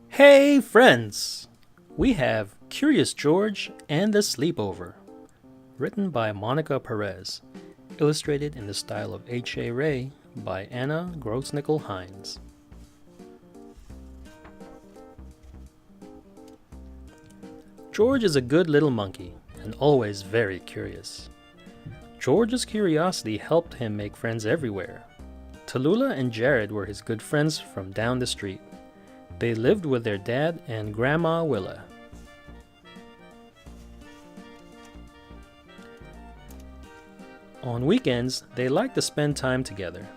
Hey friends! We have Curious George and the Sleepover, written by Monica Perez, illustrated in the style of H.A. Ray by Anna Grossnickle Hines. George is a good little monkey and always very curious. George's curiosity helped him make friends everywhere. Tallulah and Jared were his good friends from down the street. They lived with their dad and Grandma Willa. On weekends, they liked to spend time together.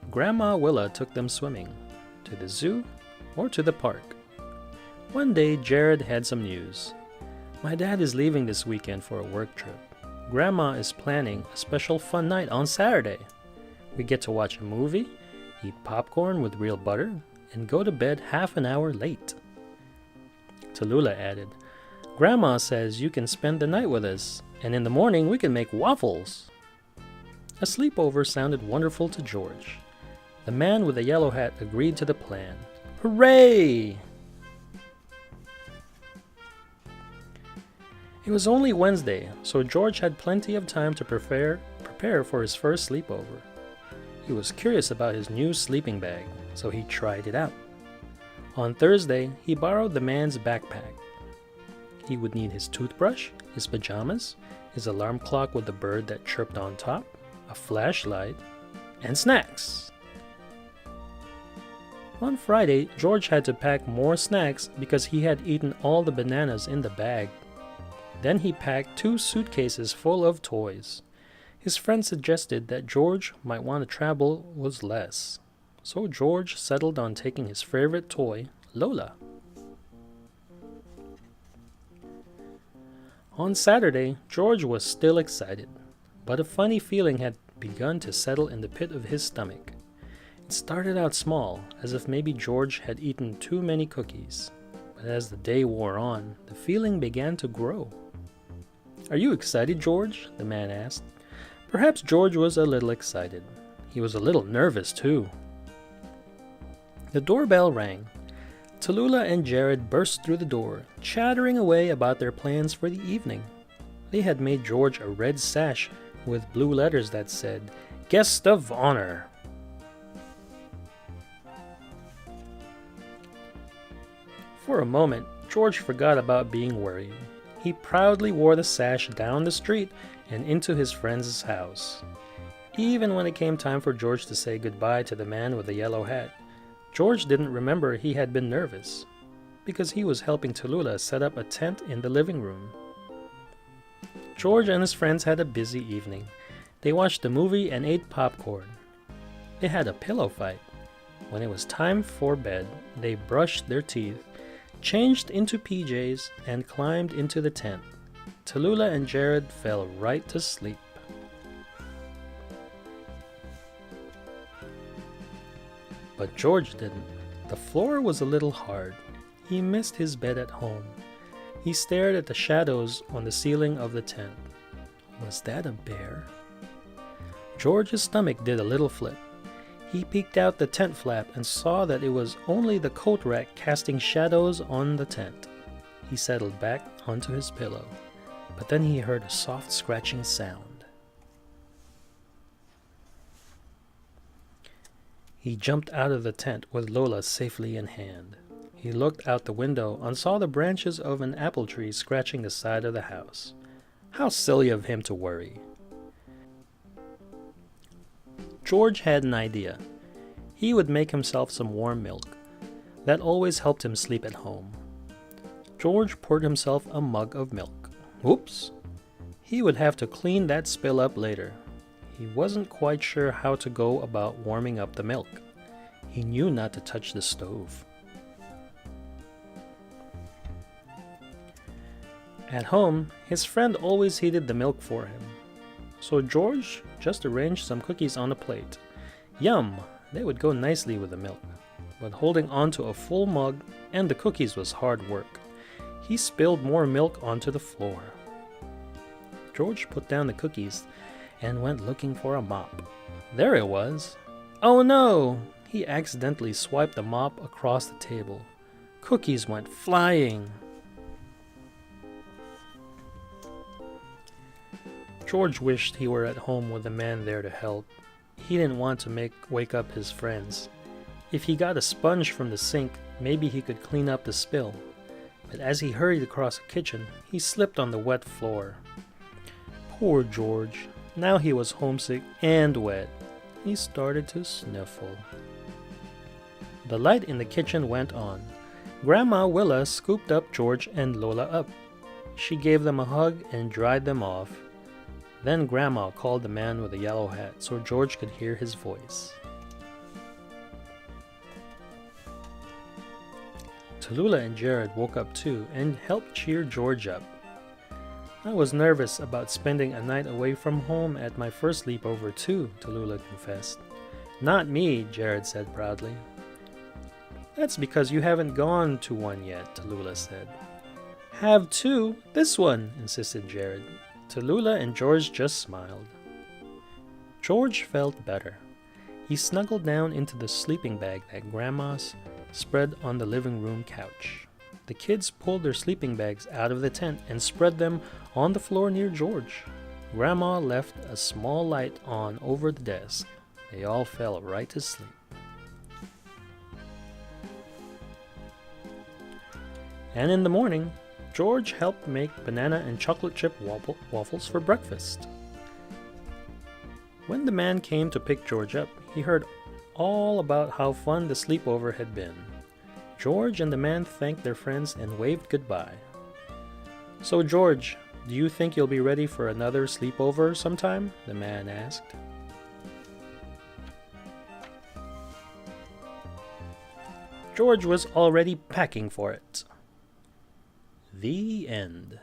Grandma Willa took them swimming, to the zoo, or to the park. One day, Jared had some news. My dad is leaving this weekend for a work trip. Grandma is planning a special fun night on Saturday. We get to watch a movie, eat popcorn with real butter, and go to bed half an hour late. Tallulah added, Grandma says you can spend the night with us, and in the morning we can make waffles. A sleepover sounded wonderful to George. The man with the yellow hat agreed to the plan. Hooray! It was only Wednesday, so George had plenty of time to prepare for his first sleepover. He was curious about his new sleeping bag, so he tried it out. On Thursday, he borrowed the man's backpack. He would need his toothbrush, his pajamas, his alarm clock with the bird that chirped on top, a flashlight, and snacks. On Friday, George had to pack more snacks because he had eaten all the bananas in the bag. Then he packed 2 suitcases full of toys. His friend suggested that George might want to travel with less. So George settled on taking his favorite toy, Lola. On Saturday, George was still excited, but a funny feeling had begun to settle in the pit of his stomach. It started out small, as if maybe George had eaten too many cookies. But as the day wore on, the feeling began to grow. Are you excited, George? The man asked. Perhaps George was a little excited. He was a little nervous, too. The doorbell rang. Tallulah and Jared burst through the door, chattering away about their plans for the evening. They had made George a red sash with blue letters that said, Guest of Honor. For a moment, George forgot about being worried. He proudly wore the sash down the street and into his friend's house. Even when it came time for George to say goodbye to the man with the yellow hat, George didn't remember he had been nervous, because he was helping Tallulah set up a tent in the living room. George and his friends had a busy evening. They watched a movie and ate popcorn. They had a pillow fight. When it was time for bed, they brushed their teeth, changed into PJs, and climbed into the tent. Tallulah and Jared fell right to sleep. But George didn't. The floor was a little hard. He missed his bed at home. He stared at the shadows on the ceiling of the tent. Was that a bear? George's stomach did a little flip. He peeked out the tent flap and saw that it was only the coat rack casting shadows on the tent. He settled back onto his pillow, but then he heard a soft scratching sound. He jumped out of the tent with Lola safely in hand. He looked out the window and saw the branches of an apple tree scratching the side of the house. How silly of him to worry. George had an idea. He would make himself some warm milk. That always helped him sleep at home. George poured himself a mug of milk. Oops! He would have to clean that spill up later. He wasn't quite sure how to go about warming up the milk. He knew not to touch the stove. At home, his friend always heated the milk for him. So George just arranged some cookies on a plate. Yum! They would go nicely with the milk. But holding on to a full mug and the cookies was hard work. He spilled more milk onto the floor. George put down the cookies and went looking for a mop. There it was. Oh no! He accidentally swiped the mop across the table. Cookies went flying. George wished he were at home with a man there to help. He didn't want to wake up his friends. If he got a sponge from the sink, maybe he could clean up the spill. But as he hurried across the kitchen, he slipped on the wet floor. Poor George. Now he was homesick and wet. He started to sniffle. The light in the kitchen went on. Grandma Willa scooped up George and Lola up. She gave them a hug and dried them off. Then Grandma called the man with the yellow hat so George could hear his voice. Tallulah and Jared woke up too and helped cheer George up. I was nervous about spending a night away from home at my first sleepover too, Tallulah confessed. Not me, Jared said proudly. That's because you haven't gone to one yet, Tallulah said. Have to? This one, insisted Jared. Tallulah and George just smiled. George felt better. He snuggled down into the sleeping bag that Grandma's spread on the living room couch. The kids pulled their sleeping bags out of the tent and spread them on the floor near George. Grandma left a small light on over the desk. They all fell right to sleep. And in the morning, George helped make banana and chocolate chip waffles for breakfast. When the man came to pick George up, he heard all about how fun the sleepover had been. George and the man thanked their friends and waved goodbye. So George, do you think you'll be ready for another sleepover sometime? The man asked. George was already packing for it. The end.